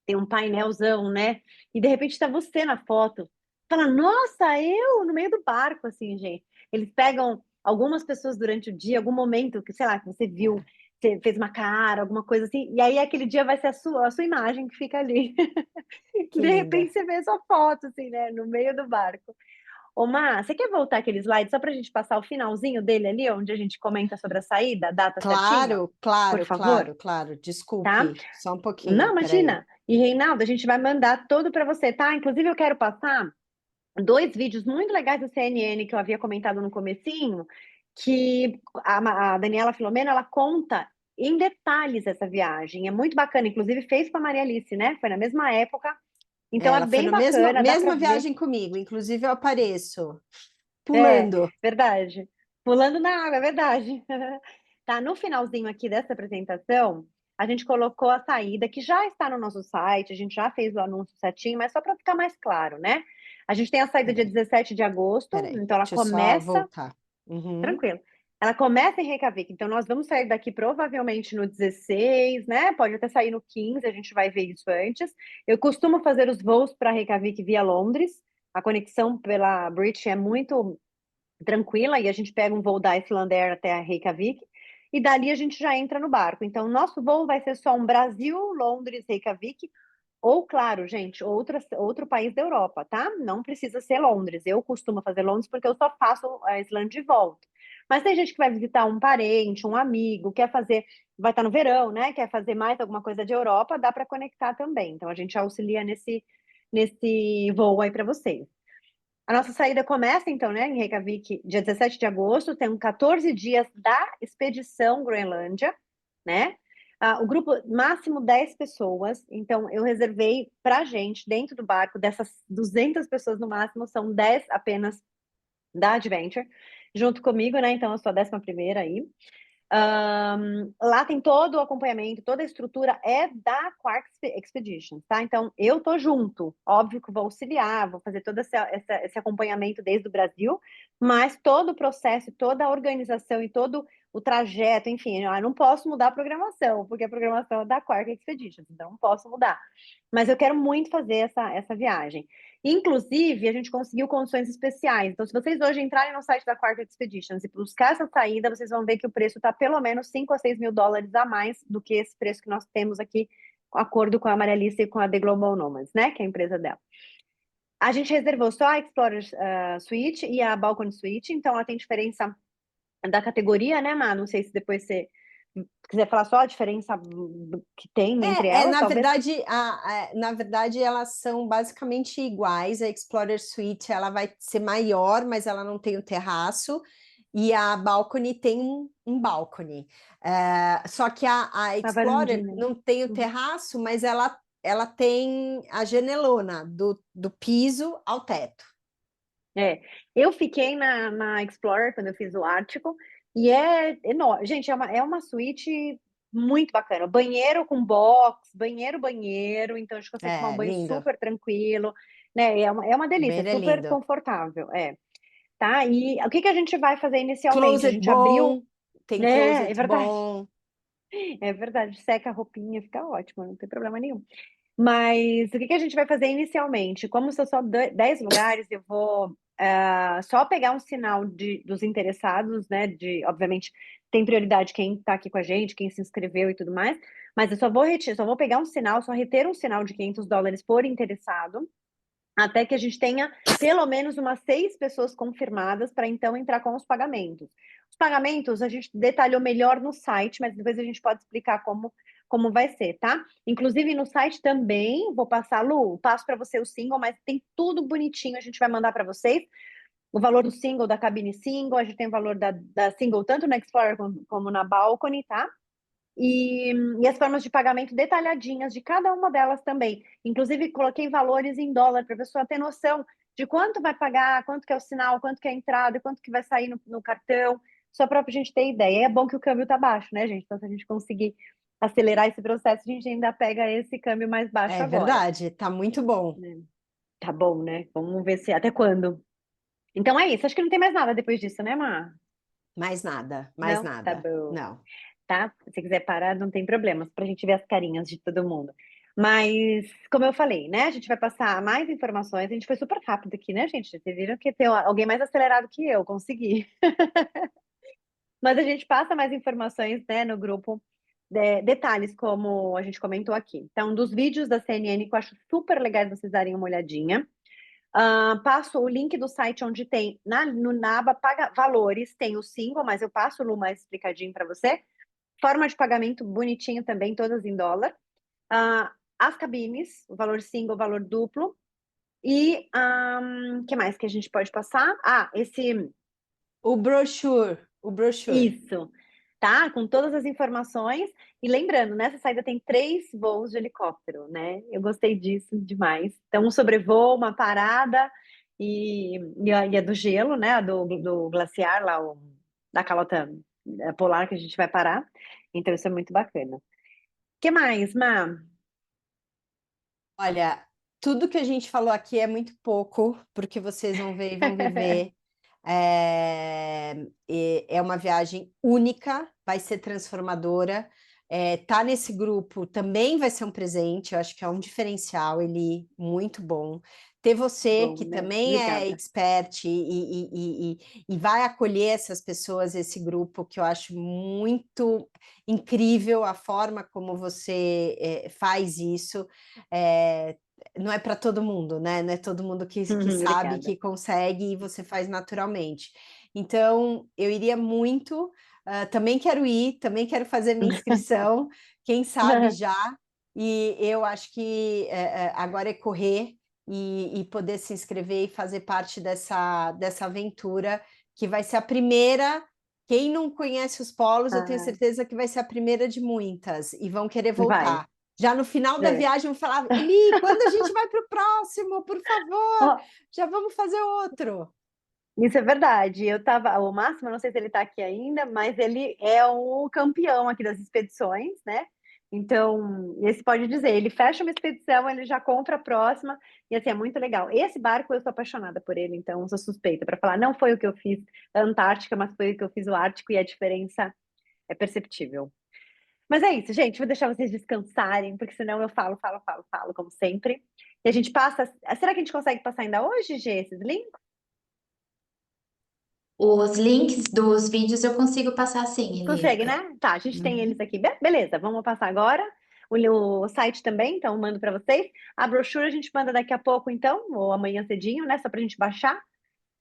tem um painelzão, né? E de repente está você na foto. Fala, nossa, eu no meio do barco, assim, gente. Eles pegam algumas pessoas durante o dia, algum momento que, sei lá, que você viu, você fez uma cara, alguma coisa assim, e aí aquele dia vai ser a sua imagem que fica ali.
Que
De
linda.
repente você vê a sua foto, assim, né, no meio do barco. Ô, Mar, você quer voltar aquele slide só para a gente passar o finalzinho dele ali, onde a gente comenta sobre a saída, a data certinha?
Claro,
Por
claro,
favor,
claro, claro.
tá?
Desculpe, só um
Não,
pouquinho, peraí.
imagina. E, Reinaldo, a gente vai mandar todo para você, tá? Inclusive, eu quero passar 2 vídeos muito legais do CNN que eu havia comentado no comecinho, que a Daniela Filomeno, ela conta em detalhes essa viagem. É muito bacana. Inclusive, fez com a Maria Alice, né? Foi na mesma época. Então, é
Ela foi
bem
na mesma,
bacana, dá para
mesma
ver.
viagem comigo, inclusive eu apareço
É,
pulando.
verdade. Pulando na água, é verdade. Tá, no finalzinho aqui dessa apresentação, a gente colocou a saída, que já está no nosso site, a gente já fez o anúncio certinho, mas só para ficar mais claro, né? A gente tem a saída dia
Peraí,
17 de agosto,
peraí.
então ela
Deixa eu só
começa,
voltar. Uhum.
tranquilo. Ela começa em Reykjavik, então nós vamos sair daqui provavelmente no 16, né? Pode até sair no 15, a gente vai ver isso antes. Eu costumo fazer os voos para Reykjavik via Londres. A conexão pela British é muito tranquila e a gente pega um voo da Icelandair até a Reykjavik e dali a gente já entra no barco. Então, nosso voo vai ser só um Brasil, Londres, Reykjavik, ou, claro, gente, outro país da Europa, tá? Não precisa ser Londres. Eu costumo fazer Londres porque eu só faço a Islândia de volta. Mas tem gente que vai visitar um parente, um amigo, quer fazer, vai estar no verão, né? Quer fazer mais alguma coisa de Europa, dá para conectar também. Então a gente auxilia nesse voo aí para vocês. A nossa saída começa, então, né, em Reykjavik, dia 17 de agosto, tem 14 dias da expedição Groenlândia, né? O grupo, máximo 10 pessoas, então eu reservei pra gente, dentro do barco, dessas 200 pessoas no máximo, são 10 apenas da Adventure, junto comigo, né? Então eu sou a 11ª aí. Lá tem todo o acompanhamento, toda a estrutura é da Quark Expeditions, tá? Então, eu tô junto, óbvio que vou auxiliar, vou fazer todo esse acompanhamento desde o Brasil, mas todo o processo, toda a organização e todo o trajeto, enfim, eu não posso mudar a programação, porque a programação é da Quark Expeditions, então não posso mudar. Mas eu quero muito fazer essa viagem. Inclusive, a gente conseguiu condições especiais. Então, se vocês hoje entrarem no site da Quark Expeditions e buscar essa saída, vocês vão ver que o preço está pelo menos 5 a 6 mil dólares a mais do que esse preço que nós temos aqui, com acordo com a Maria Alice e com a The Global Nomads, né? Que é a empresa dela. A gente reservou só a Explorer Suite e a Balcony Suite, então ela tem diferença da categoria, né, Má? Não sei se depois você quiser falar só a diferença que tem entre elas,
Na
talvez.
verdade, na verdade, elas são basicamente iguais. A Explorer Suite ela vai ser maior, mas ela não tem o terraço, e a Balcony tem um balcony. Só que a
A
Explorer
varandinha.
não tem o
Uhum.
terraço, mas ela tem a janelona do piso ao teto.
Eu fiquei na Explorer quando eu fiz o Ártico e é enorme. Gente, é uma suíte muito bacana. Banheiro com box, banheiro, então a gente consegue tomar um
É,
banho
lindo.
super tranquilo, né? É uma
O
delícia,
banheiro é
super
lindo.
confortável, tá? E o que que a gente vai fazer inicialmente? A
Closet
gente abriu,
bom, tem
é
closet
verdade,
bom.
é verdade, seca a roupinha, fica ótimo, não tem problema nenhum. Mas o que que a gente vai fazer inicialmente? Como são só 10 lugares, eu vou só pegar um sinal dos interessados, né? Obviamente, tem prioridade quem está aqui com a gente, quem se inscreveu e tudo mais, mas eu só vou pegar um sinal, só reter um sinal de $500 por interessado, até que a gente tenha pelo menos umas 6 pessoas confirmadas para então entrar com os pagamentos. Os pagamentos a gente detalhou melhor no site, mas depois a gente pode explicar como vai ser, tá? Inclusive no site também, vou passar, Lu, passo para você o single, mas tem tudo bonitinho, a gente vai mandar para vocês. O valor do single, da cabine single, a gente tem o valor da single tanto na Explorer como na Balcony, tá? E as formas de pagamento detalhadinhas de cada uma delas também. Inclusive, coloquei valores em dólar para a pessoa ter noção de quanto vai pagar, quanto que é o sinal, quanto que é a entrada, quanto que vai sair no cartão, só para a gente ter ideia. E é bom que o câmbio tá baixo, né, gente? Então, se a gente conseguir acelerar esse processo, a gente ainda pega esse câmbio mais baixo
É
agora.
verdade, tá muito bom.
Né? Tá bom, né? Vamos ver se até quando. Então é isso. Acho que não tem mais nada depois disso, né, Mar?
Mais nada, mais
Não? Tá
nada.
bom.
Não.
Tá? Se você quiser parar, não tem problemas, para a gente ver as carinhas de todo mundo. Mas, como eu falei, né? A gente vai passar mais informações. A gente foi super rápido aqui, né, gente? Vocês viram que tem alguém mais acelerado que eu, consegui. Mas a gente passa mais informações, né, no grupo. Detalhes, como a gente comentou aqui. Então, dos vídeos da CNN, que eu acho super legal vocês darem uma olhadinha. Passo o link do site onde tem, na aba Paga Valores, tem o single, mas eu passo o Lu mais explicadinho para você. Forma de pagamento bonitinho também, todas em dólar. As cabines, o valor single, o valor duplo. E que mais que a gente pode passar?
O brochure.
Isso, tá? Com todas as informações. E lembrando, nessa saída tem 3 voos de helicóptero, né? Eu gostei disso demais. Então, um sobrevoo, uma parada e a do gelo, né? A do glaciar lá, da calota polar que a gente vai parar. Então, isso é muito bacana. O que mais, Má?
Olha, tudo que a gente falou aqui é muito pouco, porque vocês vão ver e vão viver. É uma viagem única, vai ser transformadora. Tá nesse grupo também vai ser um presente, eu acho que é um diferencial, ele muito bom. Ter você,
Bom,
que
né?
também é
Obrigada.
expert e vai acolher essas pessoas, esse grupo, que eu acho muito incrível a forma como você faz isso. É, não é para todo mundo, né? Não é todo mundo que sabe,
Obrigada.
que consegue e você faz naturalmente. Então, eu iria muito. Também quero ir, também quero fazer minha inscrição, quem sabe já. E eu acho que agora é correr e poder se inscrever e fazer parte dessa aventura, que vai ser a primeira. Quem não conhece os polos, eu tenho
Ah,
certeza que vai ser a primeira de muitas, e vão querer
vai.
voltar. Já no final da
É.
viagem, eu falava, Eli, quando a gente vai para o próximo, por favor,
Ó,
já vamos fazer outro.
isso é verdade. Eu tava, o Máximo, eu não sei se ele está aqui ainda, mas ele é o campeão aqui das expedições, né? Então, esse pode dizer, ele fecha uma expedição, ele já compra a próxima, e assim, é muito legal. Esse barco eu sou apaixonada por ele, então eu sou suspeita para falar, não foi o que eu fiz a Antártica, mas foi o que eu fiz o Ártico, e a diferença é perceptível. Mas é isso, gente, vou deixar vocês descansarem, porque senão eu falo, como sempre. E a gente passa. Será que a gente consegue passar ainda hoje, Gê, esses links?
Os links dos vídeos eu consigo passar sim,
Consegue,
Eliane.
né? Tá, a gente tem eles
Uhum.
aqui. Beleza, vamos passar agora. O site também, então eu mando para vocês. A brochura a gente manda daqui a pouco, então, ou amanhã cedinho, né? Só para a gente baixar,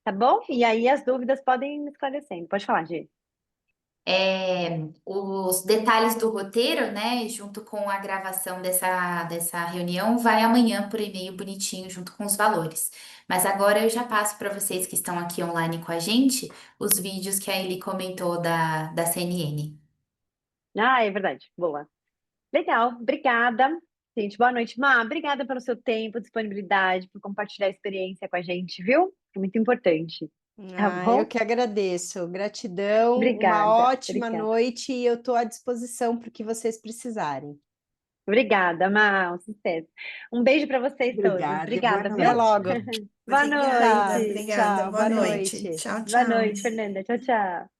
tá bom? E aí as dúvidas podem me esclarecendo. Pode falar, Gê.
Os detalhes do roteiro, né, junto com a gravação dessa reunião, vai amanhã por e-mail bonitinho, junto com os valores. Mas agora eu já passo para vocês que estão aqui online com a gente os vídeos que a Eli comentou da CNN.
Ah, é verdade. Boa. Legal, obrigada. Gente, boa noite. Má, obrigada pelo seu tempo, disponibilidade, por compartilhar a experiência com a gente, viu? É muito importante. Tá
Eu
bom?
que agradeço. Gratidão, uma
Obrigada,
ótima
obrigada.
noite e eu estou à disposição para o que vocês precisarem.
Obrigada, Má, um sucesso. Um beijo para vocês todos.
Obrigada e boa
Obrigada,
Até
viu?
noite.
logo.
Boa
Obrigada,
Tchau,
noite.
obrigada.
tchau,
Boa
boa
noite.
noite.
Tchau,
Boa
tchau.
noite, Fernanda. Tchau, tchau.